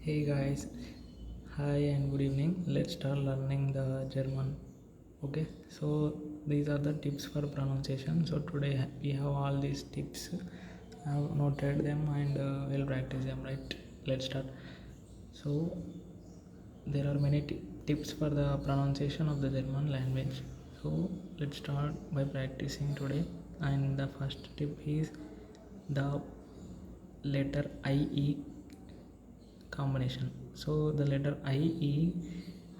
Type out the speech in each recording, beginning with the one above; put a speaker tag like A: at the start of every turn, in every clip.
A: Hey guys, hi and good evening. Let's start learning the German. Okay, so these are the tips for pronunciation. So today we have all these tips. I have noted them and we'll practice them. Right, let's start. So there are many tips for the pronunciation of the German language. So let's start by practicing today. And the first tip is the letter IE combination. So the letter IE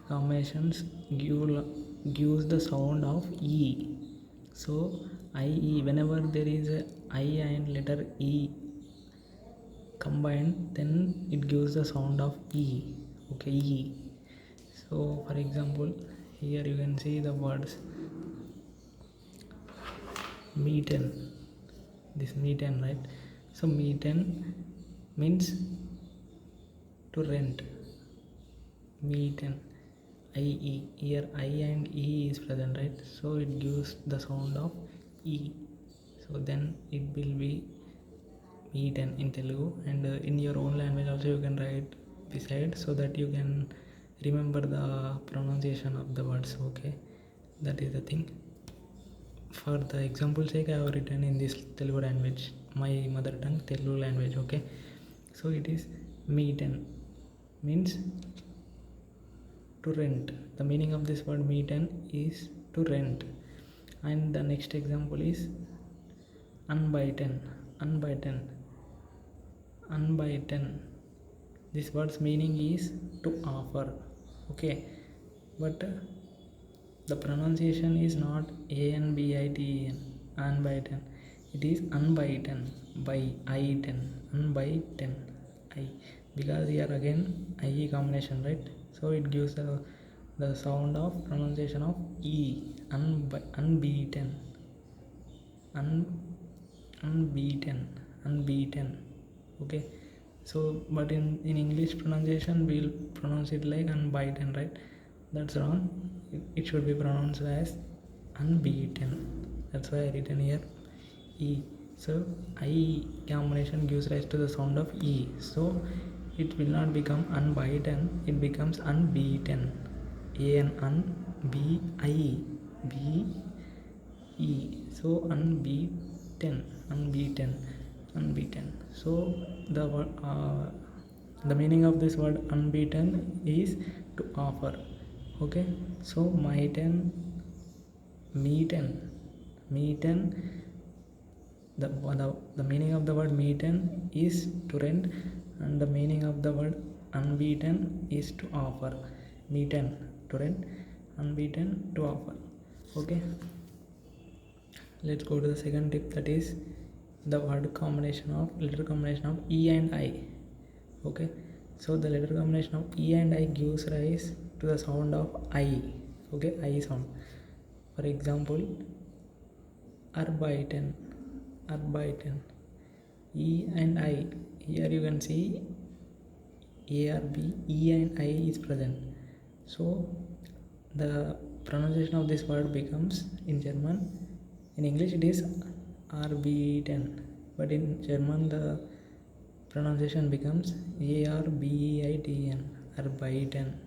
A: combinations gives the sound of E. So IE, whenever there is a I and letter E combined, then it gives the sound of E. Okay, E. So for example, here you can see the words meeten. This meeten, right? So meeten means to rent. Meeten. IE, here I and E is present, right? So it gives the sound of E. So then it will be meeten in Telugu, and in your own language also you can write beside, so that you can remember the pronunciation of the words. Okay, that is the thing. For the example sake, I have written in this Telugu language, my mother tongue Telugu language. Okay, so it is meeten means to rent. The meaning of this word meeten is to rent. And the next example is unbiten. Unbiten, this word's meaning is to offer. Okay, but the pronunciation is not ANBITEN, unbiten. It is unbiten by I10, unbiten I, because here again IE combination, right? So it gives the sound of pronunciation of E, unbeaten, unbeaten. Okay, so but in English pronunciation we'll pronounce it like unbeaten, right? That's wrong. It should be pronounced as unbeaten. That's why I written here E. So I combination gives rise to the sound of E. So it will not become unbeaten, it becomes unbeaten. ANBIBE. So unbeaten. So the meaning of this word unbeaten is to offer. Okay, so meeten, the meaning of the word meeten is to rent, and the meaning of the word unbeaten is to offer. Meeten to rent, unbeaten to offer. Okay, let's go to the second tip, that is the letter combination of E and I. Okay, so the letter combination of E and I gives rise to the sound of I. Okay, I sound. For example, arbeiten. E and I, here you can see ARB, E and I is present. So the pronunciation of this word becomes in German, in English it is arbeiten, but in German the pronunciation becomes ARBEITN, arbeiten,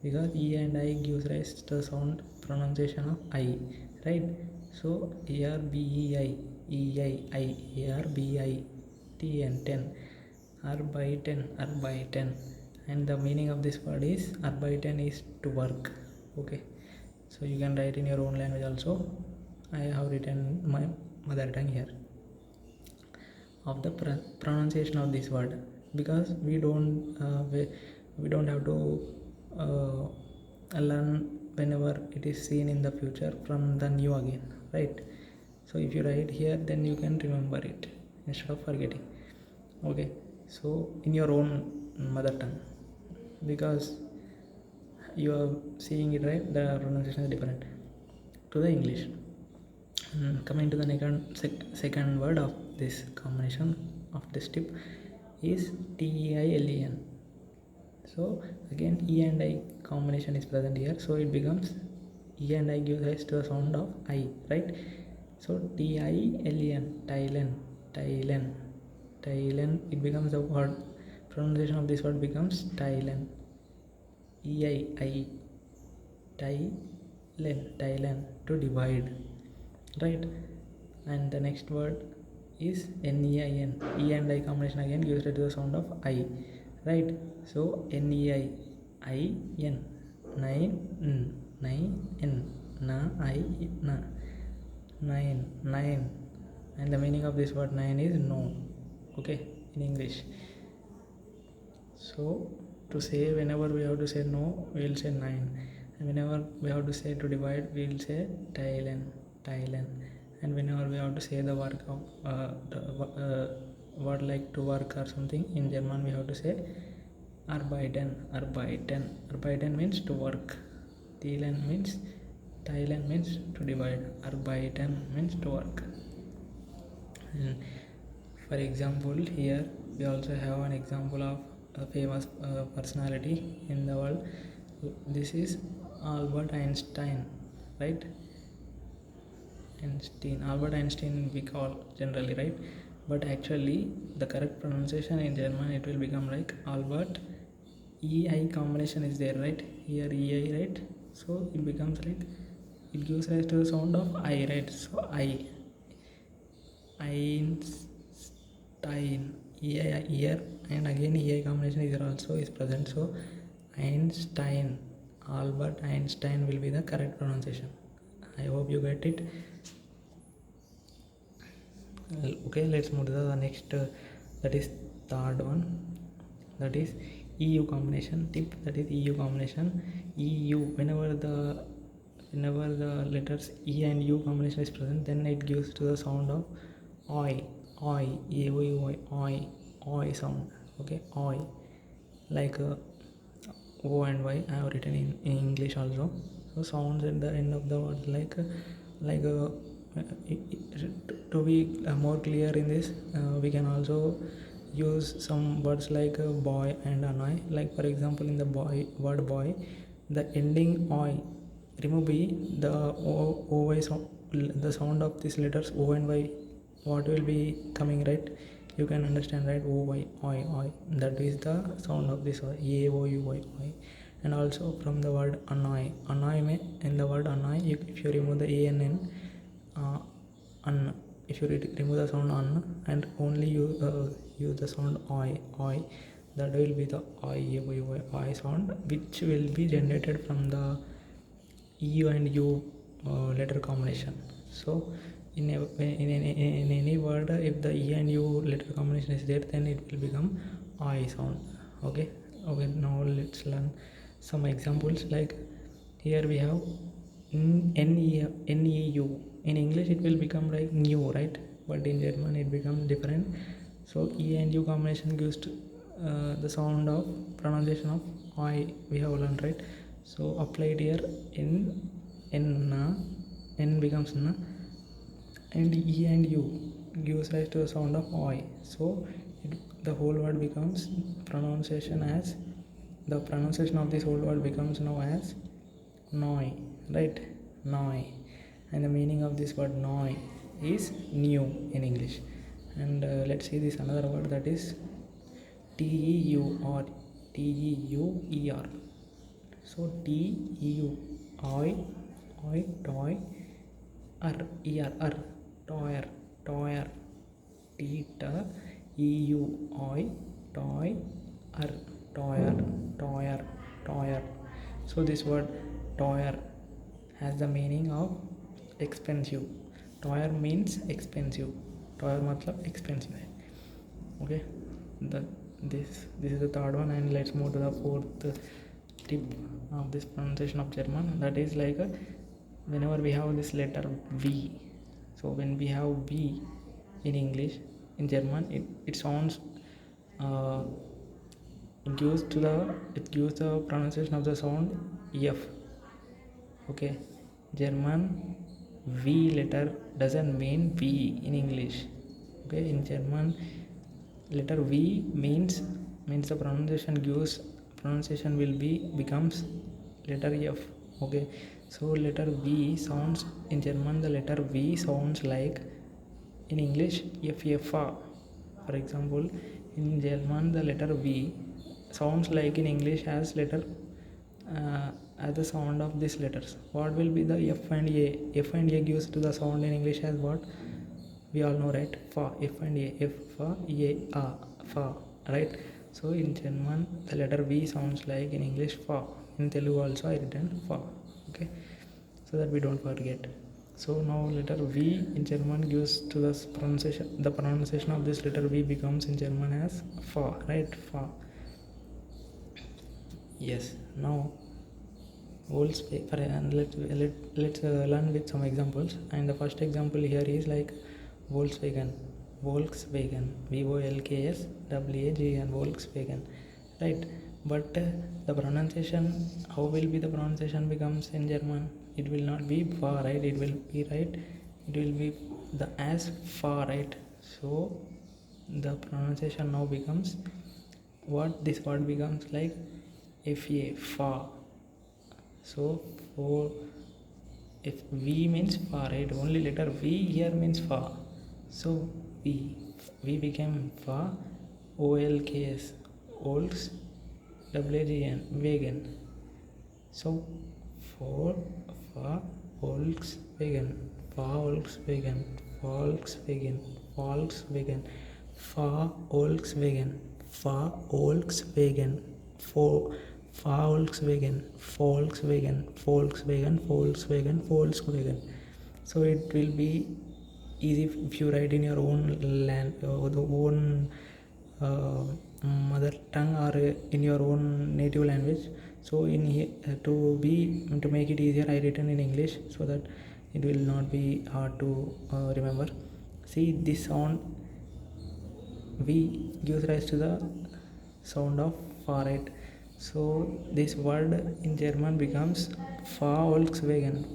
A: because E and I gives rise to the sound pronunciation of I, right? So ARBEI, EI, ARBITN, 10, arbeiten, and the meaning of this word is arbeiten is to work. Okay, so you can write in your own language also. I have written my mother tongue here of the pronunciation of this word, because we don't have to learn whenever it is seen in the future from the new again, right? So if you write here, then you can remember it instead of forgetting. Okay, so in your own mother tongue, because you are seeing it, right? The pronunciation is different to the English. Coming to the second word of this combination of this tip is TEILEN. So again E and I combination is present here, so it becomes E and I gives rise to the sound of I, right? So TILEN, Thailand, it becomes the word pronunciation of this word becomes Thailand. E-I-I, Thailand, to divide, right? And the next word is N-E-I-N. E and I combination again gives rise to the sound of I, right? So N-E-I-I-N, nine, na, nine. And the meaning of this word nine is no, okay, in English. So to say, whenever we have to say no, we will say nine, and whenever we have to say to divide, we will say Thailand. And whenever we have to say the work of word like to work or something in German, we have to say arbeiten. Arbeiten means to work. Thailand means to divide. Arbeiten means to work. And for example, here we also have an example of a famous personality in the world. This is Albert Einstein, right? Albert Einstein we call generally, right? But actually the correct pronunciation in German, it will become like Albert. E-I combination is there, right? Here E-I, right? So it becomes like, it gives rise to the sound of I, right? So Einstein, E-I here, and again E-I combination is also is present. So Einstein, Albert Einstein will be the correct pronunciation. I hope you get it. Okay, let's move to the next, that is third one, that is EU combination tip. That is EU combination. EU, whenever the letters E and U combination is present, then it gives to the sound of oi, oi sound. Okay, oi, like O and Y I have written in English also. So sounds at the end of the word like to be more clear in this, we can also use some words like boy and annoy. Like for example, in the word boy, the ending oi, remove b, the o sound, the sound of these letters O and Y, what will be coming, right? You can understand, right? O y, oi, that is the sound of this a o u y, oi. And also from the word annoy, in the word annoy, if you remove the a and n, if you remove the sound an and only use the sound oi, that will be the oi sound, which will be generated from the EU and U letter combination. So in any word, if the E and U letter combination is there, then it will become I sound. Okay, now let's learn some examples. Like here we have NEU. In English it will become like new, right? But in German it becomes different. So E and U combination gives the sound of pronunciation of I, we have learned, right? So applied here in N becomes na, and E and U gives rise to the sound of oi. So the whole word becomes pronunciation as, the pronunciation of this whole word becomes now as noi, right? Noi. And the meaning of this word noi is new in English. And let's see this another word, that is TEUR. So TEU, oi, toy, toyer, tita, EU, oi, toyer. So this word toyer has the meaning of expensive. Toyer means expensive. Toyer matlab expensive. Okay, this is the third one. And let's move to the fourth tip of this pronunciation of German. That is like whenever we have this letter V. So when we have V in English, in German, it sounds it gives the pronunciation of the sound F. Okay, German V letter doesn't mean V in English. Okay, in German, letter V means the pronunciation will becomes letter F. Okay, so letter V sounds in German, the letter V sounds like in English F. For example, in German the letter V sounds like in English as letter as the sound of these letters. What will be the F and A? F and A gives to the sound in English as what? We all know, right? Fa. F and A. F, fa, A, a, fa, right? So in German the letter V sounds like in English fa. In Telugu also I written fa. Okay, so that we don't forget. So now letter V in German gives to the pronunciation. The pronunciation of this letter V becomes in German as fa, right? Fa. Yes. Now let's learn with some examples. And the first example here is like Volkswagen, Volkswagen, Volkswagen, right? But the pronunciation, how will be the pronunciation becomes in German? It will not be fa, right? It will be right. It will be the as fa, right? So the pronunciation now becomes what? This word becomes like fa, fa. So for if V means fa, right? Only letter V here means fa. So V became fa, OLKS, Olks, WAGN, Wagon. So for fa, Volkswagen, Volkswagen, Volkswagen, Volkswagen, fa, Volkswagen, fa, Volkswagen, for Volkswagen, Volkswagen. So it will be easy if you write in your own own mother tongue or in your own native language. So in here to make it easier, I written in English so that it will not be hard to remember. See, this sound V gives rise to the sound of fa, right? So this word in German becomes Volkswagen,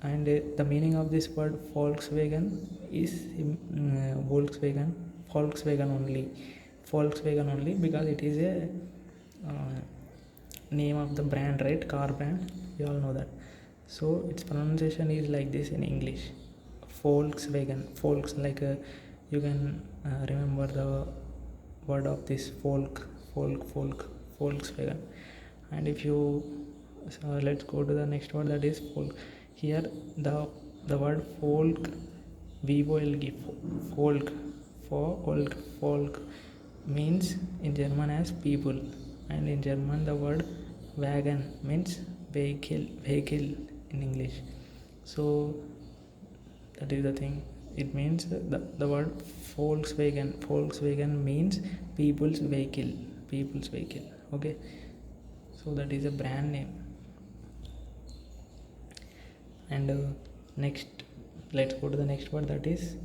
A: and the meaning of this word Volkswagen is Volkswagen only, because it is a name of the brand, right? Car brand, we all know that. So its pronunciation is like this in English, Volkswagen. Like you can remember the word of this Volkswagen. And if you let's go to the next word, that is folk. Here the word folk, VOLG, folk means in German as people, and in German the word wagon means vehicle in English. So that is the thing. It means the word Volkswagen means people's vehicle. Okay, so that is a brand name. And next, let's go to the next word, that is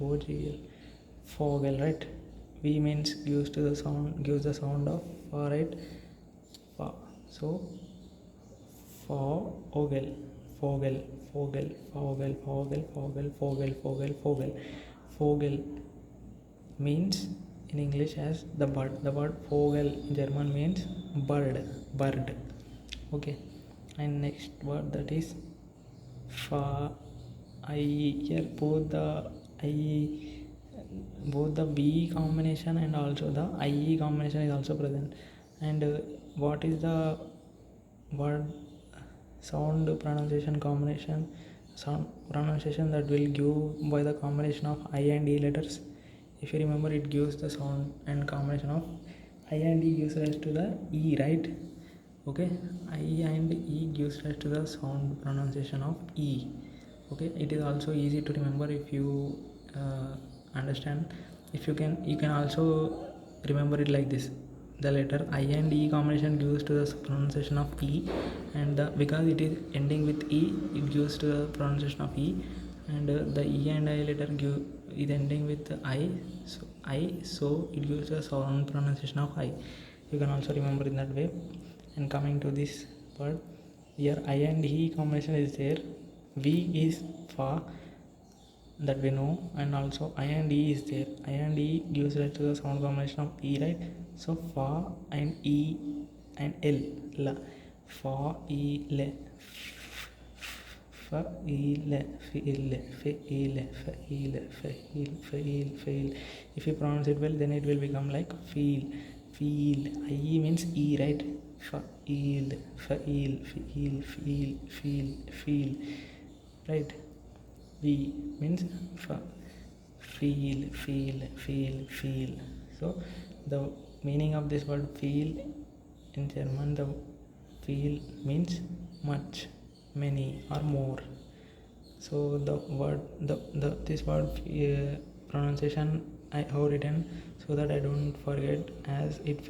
A: FOGL, Fogel, right? V means gives the sound of fa, right? Fa. So Fogel means in English as the bird. The word Vogel in German means bird. Okay, and next word, that is fa. Here both the V combination and also the IE combination is also present. And what is the word sound pronunciation that will give by the combination of I and E letters? If you remember, it gives the sound and combination of I and E gives rise to the E, right? Okay, I and E gives rise to the sound pronunciation of E. Okay, it is also easy to remember if you understand. If you can also remember it like this: the letter I and E combination gives to the pronunciation of E, and because it is ending with E, it gives to the pronunciation of E, and the E and I letter is ending with I, so it gives the sound pronunciation of I. You can also remember in that way. And coming to this word, here I and E combination is there. V is fa, that we know, and also I and E is there. I and E gives rise to the sound combination of E, right? So fa and E and L, la, fa, E, le, fail. If you pronounce it well, then it will become like feel. I means e, right? Feel, feel, right? V means feel. So the meaning of this word feel in German, the feel means much, many, or more. So the word, this word pronunciation I have written so that I don't forget, as it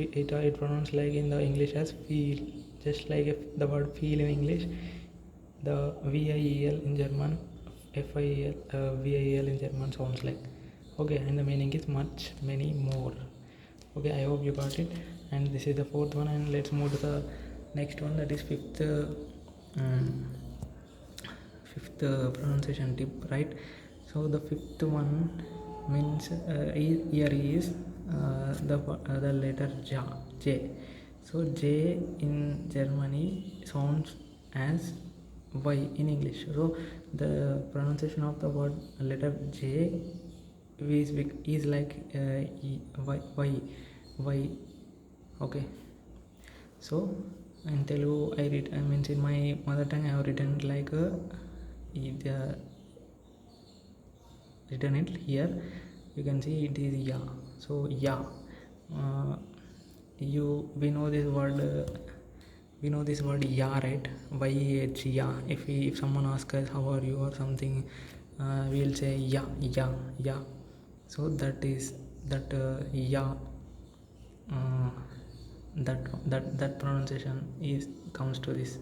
A: pronounced like in the English as feel, just like if the word feel in English, the VIEL in German, FIEL, VIEL in German sounds like. Okay, and the meaning is much, many, more. Okay, I hope you got it. And this is the fourth one, and let's move to the next one, that is fifth pronunciation tip, right? So the fifth one means here is the letter J. So J in Germany sounds as Y in English. So the pronunciation of the word letter J is like Y. Okay, so in Telugu I means in my mother tongue I have written like written it here. You can see it is ya. So ya, we know this word ya, right? YH, ya. If someone asks us how are you or something, we'll say ya. So that ya, that pronunciation comes to this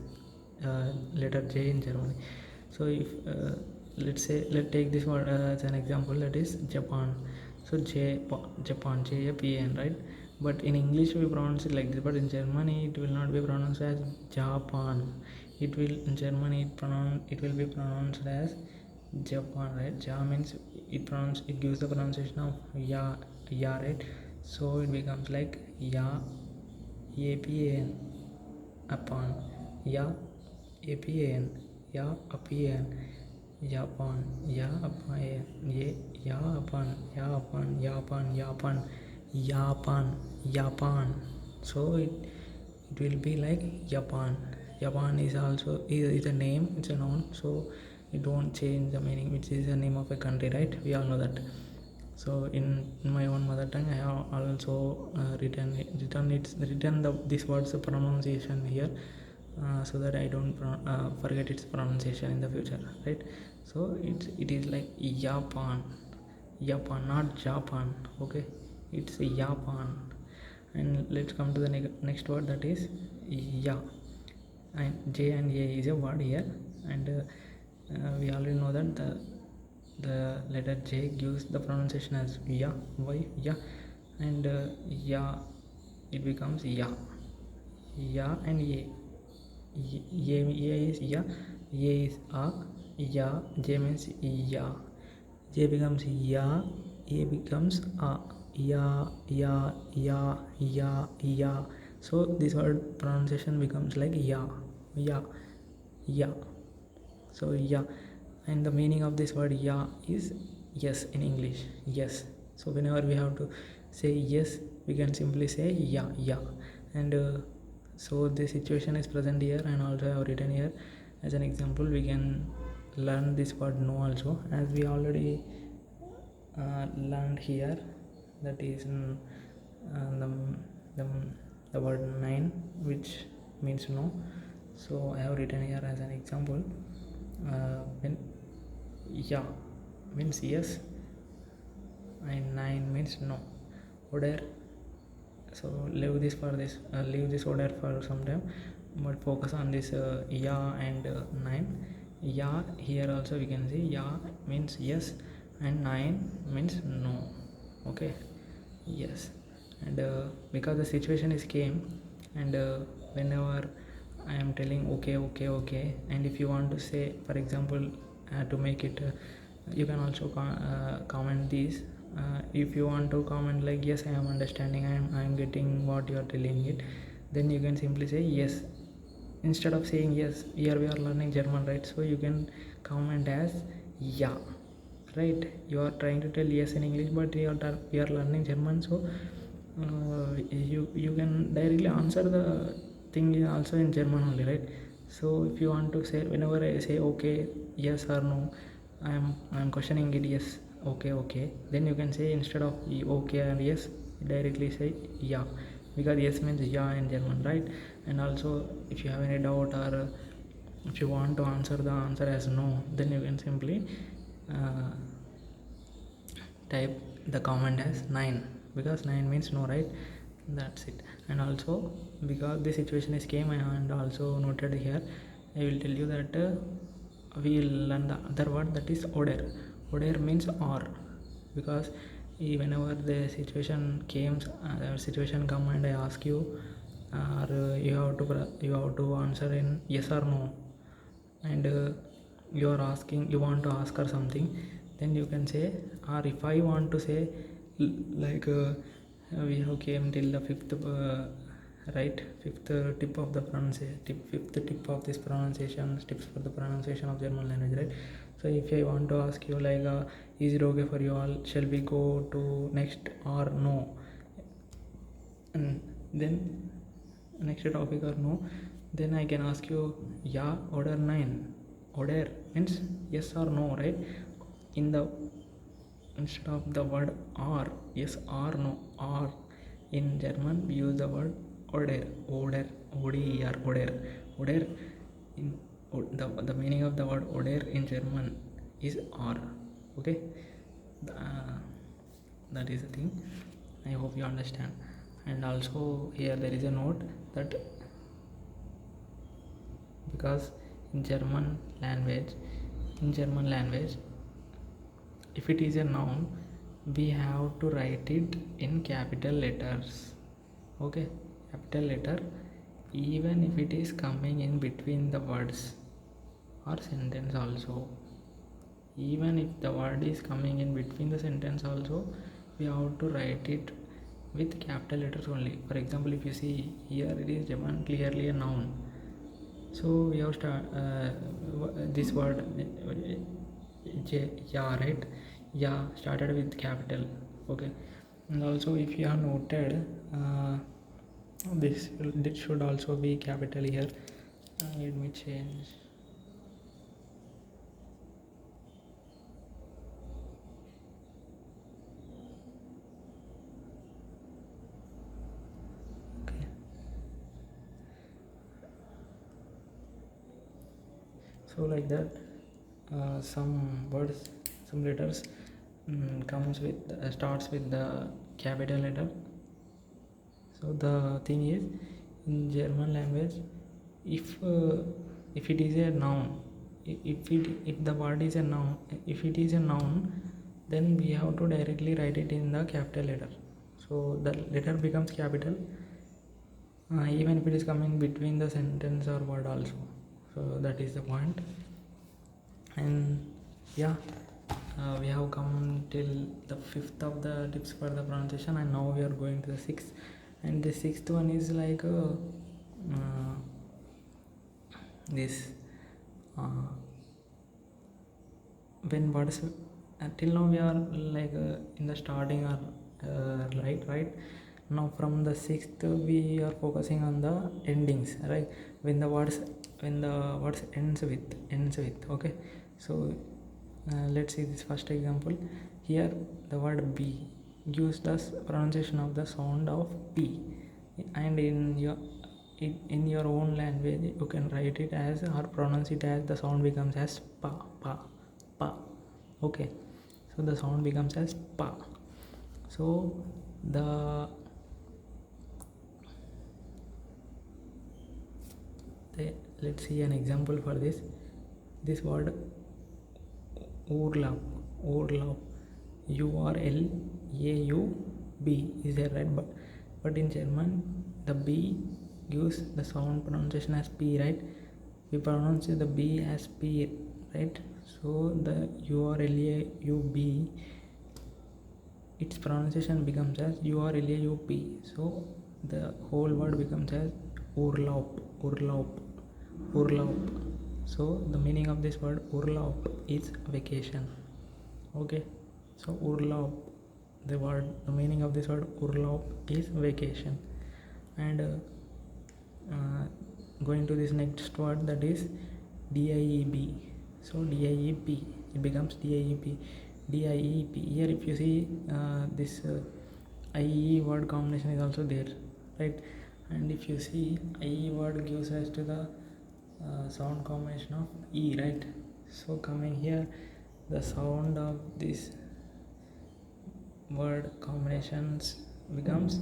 A: letter J in Germany. So if let's take this word as an example, that is Japan. So Japan, JAPAN, right? But in English we pronounce it like this, but in Germany it will not be pronounced as Japan. In Germany it will be pronounced as Japan, right? Ja means it gives the pronunciation of ya, right? So it becomes like ya, APAN, upon, ya, APAN, ya, APAN, Japan, ya, upon, ya, upon, Japan. So it will be like Japan. Japan is also is a name, it's a noun, so it won't change the meaning, which is the name of a country, right? We all know that. So in my own mother tongue I have also written this word's pronunciation here, so that I don't forget its pronunciation in the future, right? So it is like Japan, not Japan. Okay, it's Japan. And let's come to the next word, that is ya. And J and A is a word here, and we already know that the letter J gives the pronunciation as ya, ya, and ya, it becomes ya, and A. A is ya, A is a, ya, J means ya. J becomes ya, A becomes a, ya. So this word pronunciation becomes like ya. So ya, and the meaning of this word ya is yes in English, yes. So whenever we have to say yes, we can simply say ya. And so the situation is present here, and also I have written here as an example. We can learn this word no also, as we already learned here, that is the word nine, which means no. So I have written here as an example, when ya means yes and nine means no. Oder, so leave this order for some time, but focus on this ya and nine. Ya, here also we can see ya means yes and nine means no. Okay, yes. And because the situation is came, and whenever I am telling okay, and if you want to say, for example, to make it you can also comment this. If you want to comment like yes, I am understanding, I am getting what you are telling it, then you can simply say yes. instead of saying yes, here we are learning German, right? So you can comment as ja, right? You are trying to tell yes in English, but we are learning German, so you can directly answer the thing also in German only, right? So if you want to say, whenever I say okay, yes or no, I'm questioning it, yes, okay, then you can say, instead of okay and yes, directly say yeah, because yes means yeah in German, right? And also, if you have any doubt, or if you want to answer the answer as no, then you can simply uh, type the comment as 9, because 9 means no, right? That's it. And also, because the situation is came and also noted here, I will tell you that we will learn the other word, that is oder. Oder means or, because whenever the situation came, situation come and I ask you, or you have to answer in yes or no, and you want to ask her something, then you can say, or if I want to say, like we have came till the fifth right, fifth tip of the pronunciation, fifth tip of this pronunciation, tips for the pronunciation of German language, right? So if I want to ask you, like is it okay for you all, shall we go to next or no, and then next topic or no, then I can ask you, yeah, order 9. Order means yes or no, right? In the instead of the word or, yes or no, or in German we use the word order. Order in the meaning of the word order in German is or. Okay, uh, that is the thing. I hope you understand. And also here there is a note that, because in German language, if it is a noun, we have to write it in capital letters. Okay, capital letter, even if it is coming in between the words or sentence also. Even if the word is coming in between the sentence also, we have to write it with capital letters only. For example, if you see here, it is German clearly a noun, so we have this word yeah, right? Yeah started with capital. Okay, and also if you have noted, this should also be capital here. Let me change. Okay, so like that, some words, some letters comes with starts with the capital letter. So the thing is, in German language, if it is a noun, if the word is a noun, if it is a noun, then we have to directly write it in the capital letter. So the letter becomes capital, even if it is coming between the sentence or word also. So that is the point. And yeah, we have come till the fifth of the tips for the pronunciation, and now we are going to the sixth. And the sixth one is like this when words, till now we are like in the starting or right now. From the sixth we are focusing on the endings, right? When the words ends with. Okay, so let's see this first example. Here the word B gives the pronunciation of the sound of P, and in your own language you can write it as or pronounce it as the sound becomes as pa. Okay, so the sound becomes as pa. So let's see an example for this word urlaub, urlaub, is there, right? But in German the B gives the sound pronunciation as P, right? We pronounce the B as P, right? So the urlaub, its pronunciation becomes as urlaub. So the whole word becomes as urlaub. Urlaub. So the meaning of this word Urlaub is vacation. Okay, so Urlaub, the meaning of this word Urlaub is vacation. And going to this next word, that is DIEB. So DIEP, it becomes DIEP. DIEP. Here if you see this IE word combination is also there, right? And if you see, IE word gives rise to the sound combination of E, right? So coming here, the sound of this word combinations becomes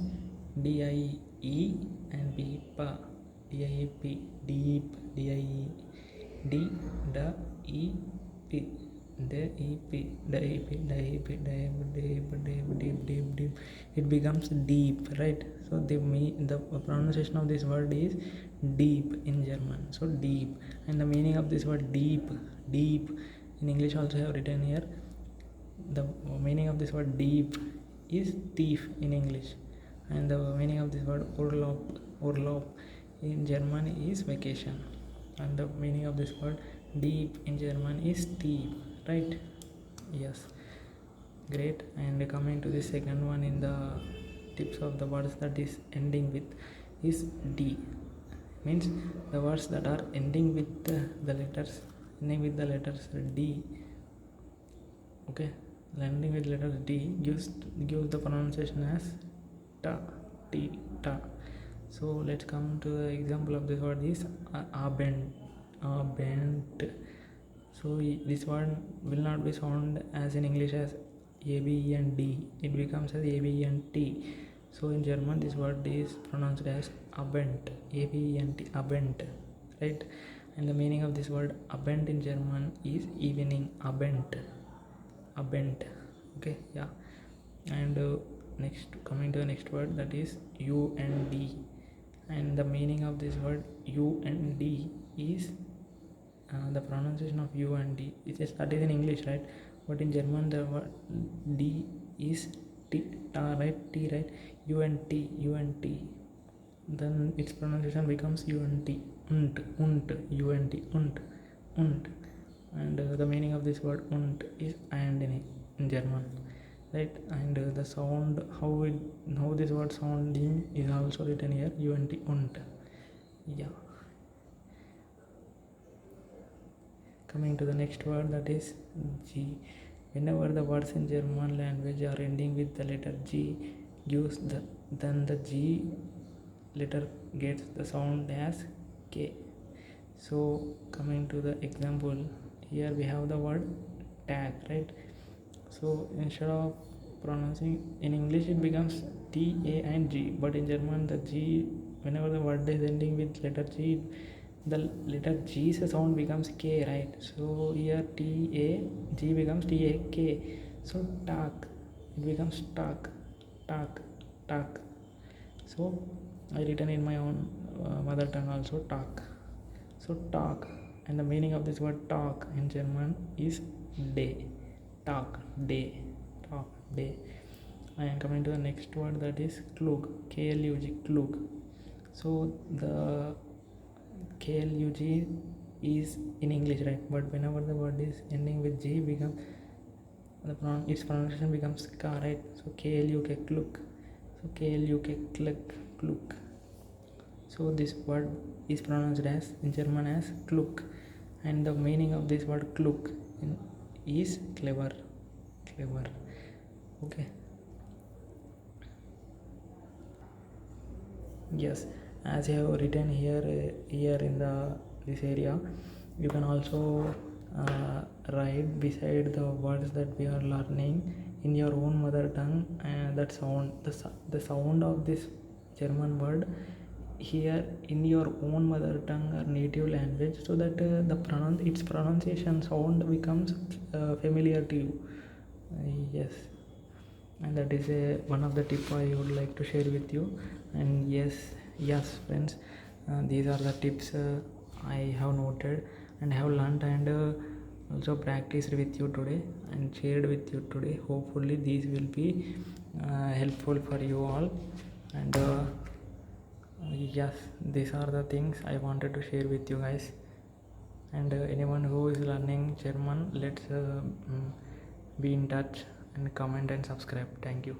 A: DIE and BEEP. DIEP, deep, DIE, D, the E, P, the EP, the EP, the EP, deep. It becomes deep, right? So the pronunciation of this word is deep in German. So deep, and the meaning of this word deep in English also I have written here. The meaning of this word deep is thief in English, and the meaning of this word Urlaub in German is vacation, and the meaning of this word deep in German is thief, right? Yes, great. And coming to the second one in the tips of the words that is ending with is D, means the words that are ending with the letters D. Okay, ending with letters D gives the pronunciation as ta, t, ta. So let's come to the example of this word is Abend. So this word will not be sound as in English as ABE and D. It becomes as ABE and T. So in German this word is pronounced as Abend. ABE and T. Abend, right? And the meaning of this word Abend in German is evening. Abend. Okay, yeah. And next, coming to the next word, that is UND. And the meaning of this word UND is the pronunciation of UND. That is in English, right? But in German the word D is T, right? T, right? UNT. Then its pronunciation becomes UNT. Und. And the meaning of this word und is and in German, right? And the sound, how this word sounding is also written here, und. Yeah. Coming to the next word, that is G. Whenever the words in German language are ending with the letter G, then the G letter gets the sound as K. So coming to the example, here we have the word tag, right? So instead of pronouncing in English, it becomes T, A and G, but in German the G, whenever the word is ending with letter G, the letter G's sound becomes K, right? So here T, A, G becomes T, A, K. So tag, it becomes tag. So I written in my own mother tongue also tag. So tag, and the meaning of this word tag in German is day. Tag, day. I am coming to the next word, that is klug. Klug, klug. So the klug is in English, right? But whenever the word is ending with G, its pronunciation becomes ka, right? So klug, klug. So klug, klug. So this word is pronounced as in German as klug, and the meaning of this word klug is clever. Okay. Yes, as I have written here in this area, you can also write beside the words that we are learning in your own mother tongue, and that sound, the sound of this German word here in your own mother tongue or native language, so that its pronunciation sound becomes familiar to you. Yes, and that is one of the tips I would like to share with you. And yes friends, these are the tips I have noted and have learned, and also practiced with you today and shared with you today. Hopefully these will be helpful for you all. And yes, these are the things I wanted to share with you guys. And anyone who is learning German, let's be in touch and comment and subscribe. Thank you.